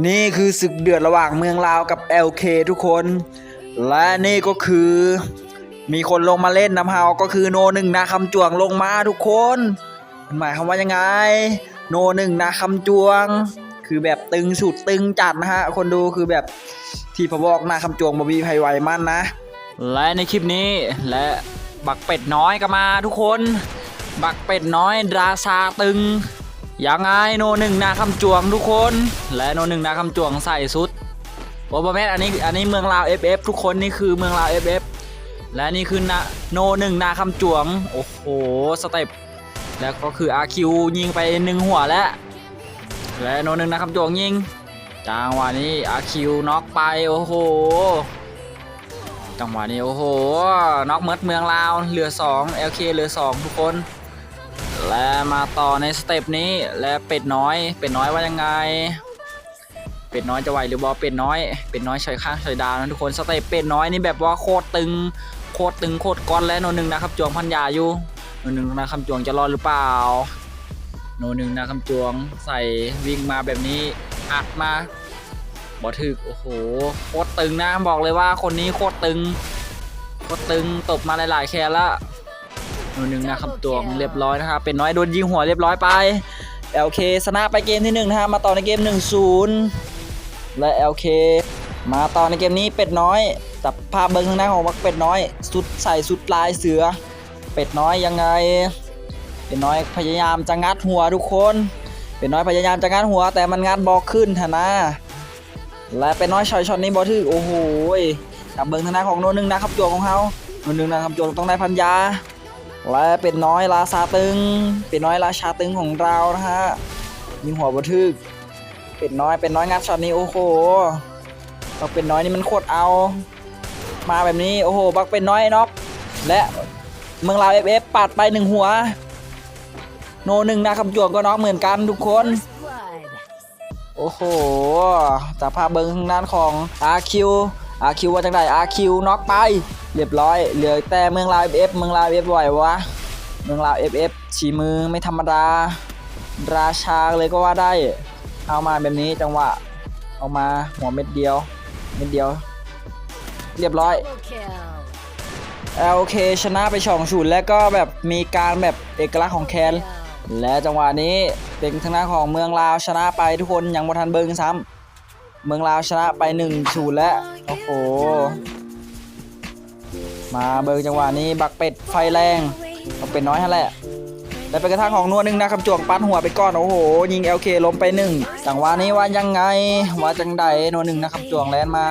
นี่คือศึกเดือดระหว่างเมืองลาวกับ LK ทุกคนและนี่ก็คือมีคนลงมาเล่นน้ำเฮาก็คือโนหนึ่งนาคำจวงลงมาทุกคนหมายความว่ายังไงโนหนึ่งนาคำจวงคือแบบตึงสุดตึงจัดนะฮะคนดูคือแบบที่พบอกนาคำจวงบบีไพไหวมันนะและในคลิปนี้และบักเป็ดน้อยก็มาทุกคนบักเป็ดน้อยดราซาตึงยังไงโนหนึ่งนาคำจวงทุกคนและโนหนึ่งนาคำจวงใส่สุดโอเปอร์แมทอันนี้เมืองลาว FF ทุกคนนี่คือเมืองลาว FF และนี่คือโนหนึ่งนาคำจวงโอ้โหสเต็ปแล้วก็คือ RQ ยิงไป1หัวและโนหนึ่งนาคำจวงยิงจังหวะนี้ RQ น็อกไปโอ้โหจังหวะนี้โอ้โหน็อกเมิดเมืองลาวเหลือ2 LK เหลือ2ทุกคนและมาต่อในสเต็ปนี้และเป็ดน้อยว่ายังไงเป็ดน้อยจะไหวหรือบอเป็ดน้อยใช้ข้างใช้ดาวนะทุกคนสเต็ปเป็ดน้อยนี่แบบว่าโคตรตึงโคตรก้อนและโนหนึ่งนะครับจวงพันยาอยู่โนหนึ่งนะครับจวงจะรอดหรือเปล่าโนหนึ่งนะครับจวงใส่วิ่งมาแบบนี้อัดมาบอถึกโอ้โหโคตรตึงนะบอกเลยว่าคนนี้โคตรตึงตบมาหลายๆแค่ละโนหนึ่งนะครับจวงเรียบร้อยนะครับเป็นน้อยโดนยิงหัวเรียบร้อยไป LK ชนะไปเกมที่1นะฮะมาต่อในเกม 1-0 และ LK มาต่อในเกมนี้เป็ดน้อยจับภาพเบิ้งข้างหน้าของเป็ดน้อยสุดใส่สุดลายเสือเป็ดน้อยยังไงเป็ดน้อยพยายามจะงัดหัวทุกคนเป็ดน้อยพยายามจะงัดหัวแต่มันงัดบอลขึ้นทนะและเป็ดน้อยช็อตนี้บอลถือโอ้โหจับเบิ้งข้างหน้าของโนหนึ่งนะครับจวงของเขาโนหนึ่งนะครับจวงต้องได้พันยาและเป็ดน้อยราชาตึงเป็ดน้อยราชาตึงของเรานะฮะยิงหัวบอลถือเป็ดน้อยงัดช็อตนี้โอ้โหบักเป็ดน้อยนี่มันโคตรเอามาแบบนี้โอ้โหบักเป็ดน้อยน็อกและเมืองลาว FF ปัดไป1หัวโนหนึ่งนาคำจวงก็น็อกเหมือนกันทุกคนโอ้โหจับภาพเบิ้งทางด้านของ RQ ว่าจังได RQ น็อกไปเรียบร้อยเหลือแต่เมืองลาว FF ไหววะเมืองลาว FF ฉีมือไม่ธรรมดาราชาเลยก็ว่าได้เอามาแบบนี้จังหวะเอามาหัวเม็ดเดียวเรียบร้อย LK ชนะไป2-0แล้วก็แบบมีการแบบเอกลักษณ์ของแคนและจังหวะนี้เป็นทางด้านของเมืองลาวชนะไปทุกคนยังบ่ทันเบิ่งซ้ำเมืองลาวชนะไป1-0แล้วโอ้โหมาเบิ่งจังหวะนี้บักเป็ดไฟแรงบักเป็ดน้อยนั่นแหละและเป็นกระทั่งของนัวหนึ่งนะครับจวงปัดหัวไปก่อนโอ้โหยิง LK ล้มไป1จังหวะนี้ว่ายังไงว่าจังใดนัวหนึ่งนะครับจวงแลนมา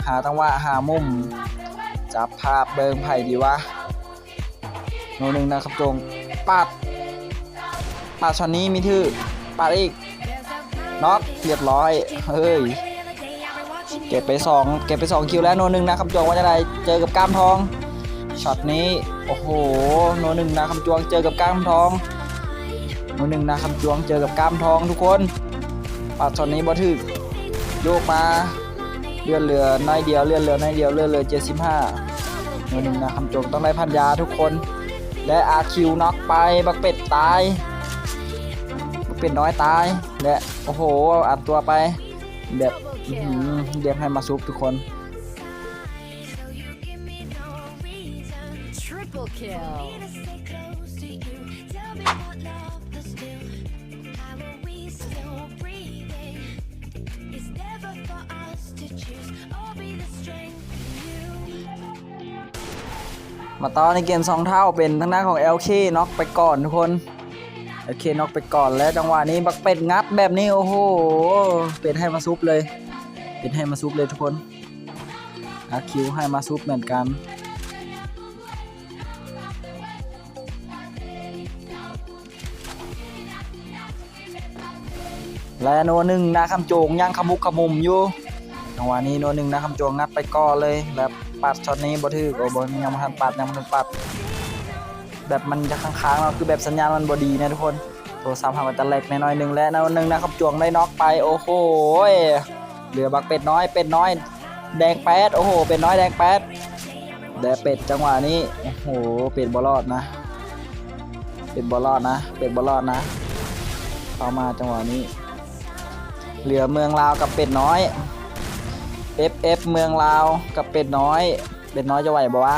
หาจังหวะหามุมจับภาพเบิ่งไผ่ดีวะนัวหนึ่งนะครับจวงปัดช็อตนี้มีทื่อปัดอีกน็อกเรียบร้อยเฮ้ยเก็บไป2คิวแล้วโนหนึ่งนะคำจวงว่าจะได้เจอกับก้ามทองช็อตนี้โอ้โหโนหนึ่งนะคำจวงเจอกับก้ามทองโนหนึ่งนะคำจวงเจอกับก้ามทองทุกคนปัดช็อตนี้บอถึกโยกมาเลื่อนเหลือน้อยเดียว75โนหนึ่งนะคำจวงต้องได้พันยาทุกคนและ RQ น็อกไปบักเป็ดตายเป็ดน้อยตายและโอ้โหอัดตัวไปแบบเรียกให้มาซุปทุกคนมาต่อในเกม2เท่าเป็นทางด้านของ LK น็อกไปก่อนทุกคนLKน็อกไปก่อนแล้วจังหวะนี้บักเป็ดงัดแบบนี้โอ้โหเป็ดให้มาซุปเลยทุกคนRQให้มาซุปเหมือนกันและโนหนึ่งนาคำโจงยังขมุกขมุมอยู่จังหวะนี้โนหนึ่งนาคำโจงงัดไปก่อนเลยแล้วปัดช็อตนี้บอถือโอ้บอลยังไม่ทันปัดแบบมันจะค้างๆเราคือแบบสัญญาณมันบอดีนะทุกคนโทรศัพท์มันจะแหลกน้อยนึงและโนหนึ่งนะครับจวงได้น็อกไปโอ้โหเหลือบักเป็ดน้อยแดงแป๊ดโอ้โหเป็ดน้อยแดงแป๊ดแต่เป็ดจังหวะนี้โอ้โหเป็ดบอลอดนะเข้ามาจังหวะนี้ เหลือเมืองลาวกับเป็ดน้อย FF เมืองลาวกับเป็ดน้อยเป็ดน้อยจะไหวบ่วะ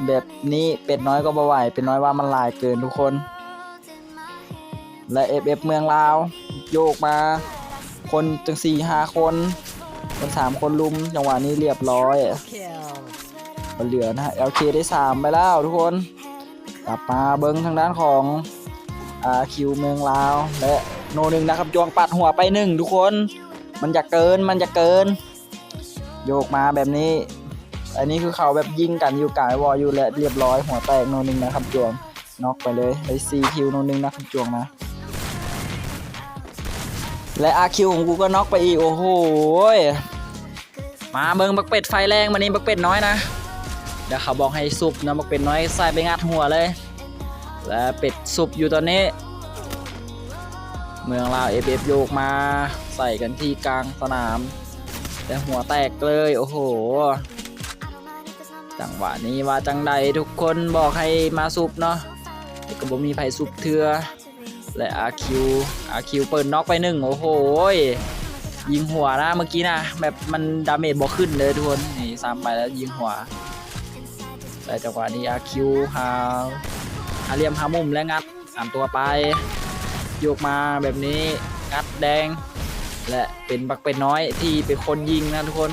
แบบนี้เป็ดน้อยก็บ่ไหวเป็ดน้อยว่ามันหลายเกินทุกคนและ FF เมืองลาวโยกมาคนจัง4-5 คน3 คนลุมจังหวะนี้เรียบร้อยเหลือนะ LK ได้3ไปแล้วทุกคนกลับมาเบิ้งทางด้านของRQ เมืองลาวและโนหนึ่งนะครับจวงปัดหัวไป1ทุกคนมันจะเกินโยกมาแบบนี้อันนี้คือเขาแบบยิงกันอยู่กลายวอลอยู่และเรียบร้อยหัวแตกโนหนึ่งนะครับจวงน็อกไปเลยได้4 คิวโนหนึ่งนะครับจวงนะและ RQ ของกูก็น็อกไปอีกโอ้โหมาเบิ้งบักเป็ดไฟแรงมานี้บักเป็ดน้อยนะเดี๋ยวเขาบอกให้ซุปนะบักเป็ดน้อยใส่ไปงัดหัวเลยและเป็ดซุปอยู่ตอนนี้เมืองลาว FF โยกมาใส่กันที่กลางสนามแต่หัวแตกเลยโอ้โหจังหวะนี้ว่าจังใดทุกคนบอกให้มาซุปเนาะแต่ก็บ่มีไผซุปเถื่อและ RQ เปิดน็อกไป1โอ้โหยิงหัวนะเมื่อกี้นะแบบมันดาเมจบ่ขึ้นเลยทุกคนนี่ซ้ำไปแล้วยิงหัวแต่จังหวะนี้ RQ หาเหลี่ยมหามุมและงัดตัวไปโยกมาแบบนี้งัดแดงและเป็นบักเป็ดน้อยที่เป็นคนยิงนะทุกคน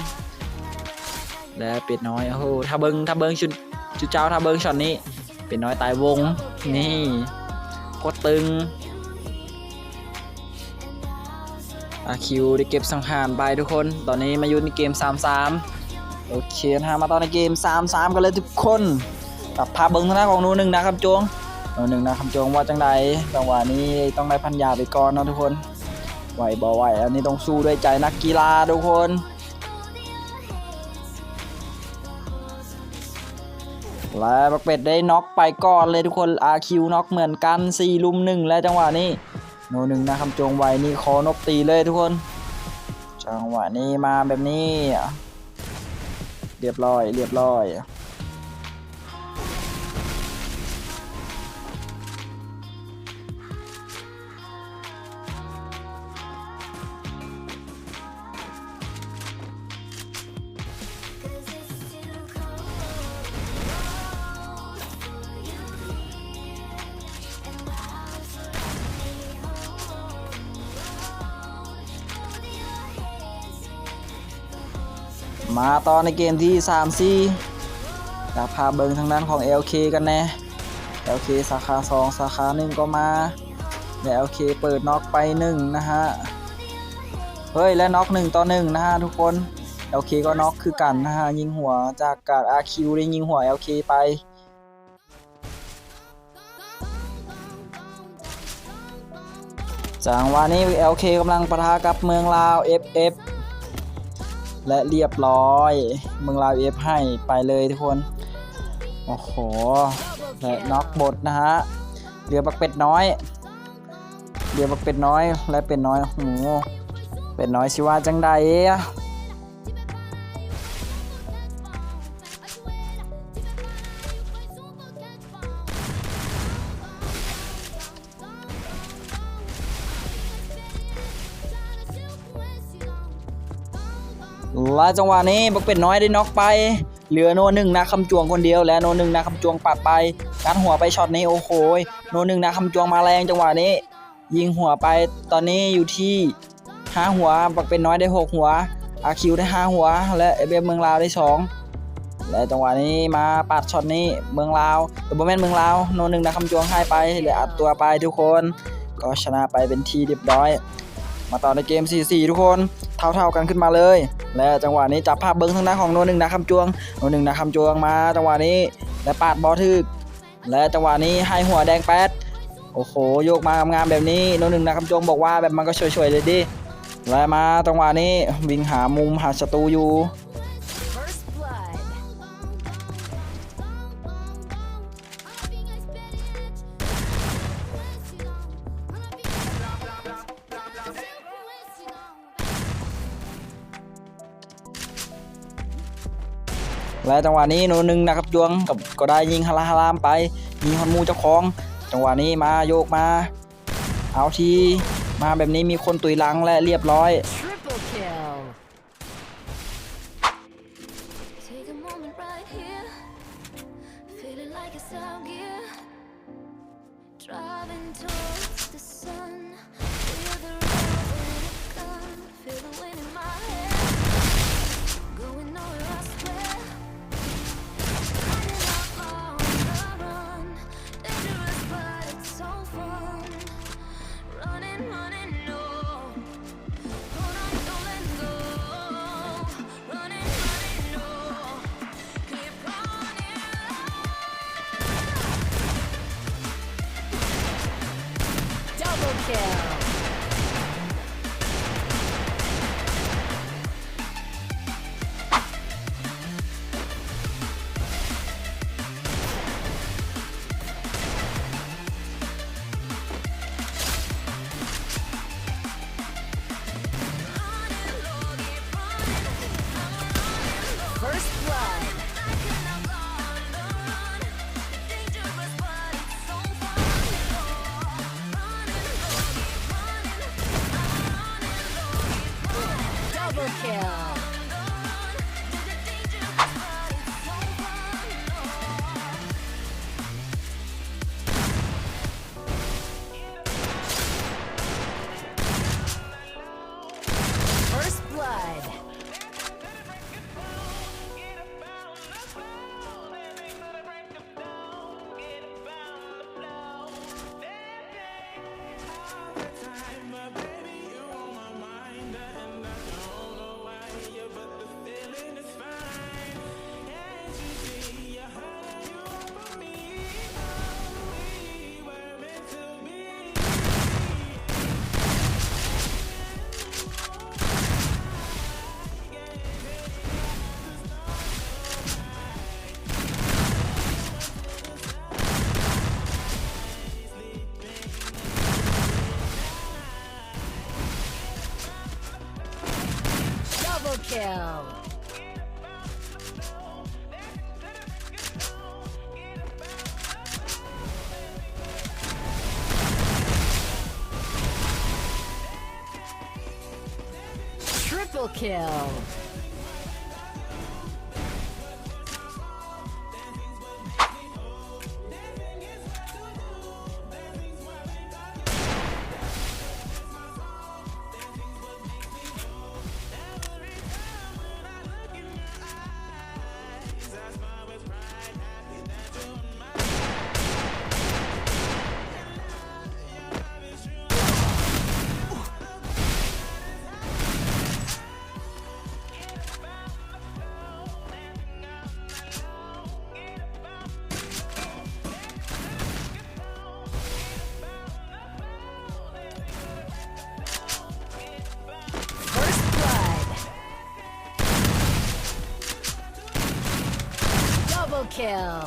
และเป็ดน้อยโอ้โหถ้าเบิงชุดเจ้าถ้าเบิงช็อตนี้เป็ดน้อยตายวงนี่โคตรตึงRQได้เก็บสังหารไปทุกคนตอนนี้มาอยู่ในเกม 3-3 โอเคนะมาตอนในเกม 3-3 กันเลยทุกคนตัดภาพเบิ้งทางหน้าของโนหนึ่งนะครับจวงโนหนึ่งนะคำจวงว่าจังใดจังหวะนี้ต้องได้พันยาไปก่อนนะทุกคนไหวบ่ไหวอันนี้ต้องสู้ด้วยใจนักกีฬาทุกคนและบักเป็ดได้น็อกไปก่อนเลยทุกคน RQ น็อกเหมือนกัน4 ลุม 1และจังหวะนี้โนหนึ่งนะคำจวงไวนี่คอนกตีเลยทุกคนจังหวะนี้มาแบบนี้เรียบร้อยมาตอนในเกมที่ 3-4จะพาเบิงทางด้านของ LK กันแน่ LK สาขา2สาขา1ก็มาและ LK เปิดน็อกไป1นะฮะเฮ้ยและน็อก1-1นะฮะทุกคน LK ก็น็อกคือกันนะฮะยิงหัวจากการ RQ ได้ยิงหัว LK ไปจังหวะนี้ LK กำลังปะทะกับเมืองลาว FFและเรียบร้อยเมืองลาว F ให้ไปเลยทุกคนโอ้โหและน็อกบทนะฮะเหลือบักเป็ดน้อยและเป็ดน้อยโอ้โหเป็ดน้อยสิว่าจังใดและจังหวะนี้บักเป็ดน้อยได้น็อกไปเหลือโนหนึ่งนะคำจวงคนเดียวและโนหนึ่งนะคำจวงปัดไปงัดหัวไปช็อตนี้โอ้โหโนหนึ่งนะคำจวงมาแรงจังหวะนี้ยิงหัวไปตอนนี้อยู่ที่5 หัวบักเป็ดน้อยได้6 หัว RQ ได้5 หัวและFF เมืองลาวได้2และจังหวะนี้มาปัดช็อตนี้เมืองลาวแต่บ่แม่นเมืองลาวโนหนึ่งนะคำจวงให้ไปเหลืออัดตัวไปทุกคนก็ชนะไปเป็นทีเรียบร้อยมาต่อในเกม 4-4 ทุกคนเท่ากันขึ้นมาเลยและจังหวะนี้จับภาพเบิ้งทางด้านของโนหนึ่งนะคำจวงมาจังหวะนี้และปาดบอลทึกและจังหวะนี้ให้หัวแดงแป๊ดโอ้โหโยกมางามแบบนี้โนหนึ่งนะคำจวงบอกว่าแบบมันก็ช่วยๆเลยดิและมาจังหวะนี้วิ่งหามุมหาศัตรูอยู่ และจังหวะนี้โนนึงนะครับจวงกับก็ได้ยิงฮาลามไปยิงฮอนมูเจ้าของจังหวะนี้มาโยกมาเอาที มาแบบนี้มีคนตุยหลังและเรียบร้อย Triple kill. Take a moment right here, feeling like it's out gear, driving towards the sun. Feel the road when it comes, feel the wind in my hair, going nowhere I swear. Running out on the run, dangerous but it's so fun. Running, running, no. Hold on, don't let go. Running, running, no. Keep running. Double kill. First blood. Double kill. First blood. Double kill. Triple kill. First blood. Double kill.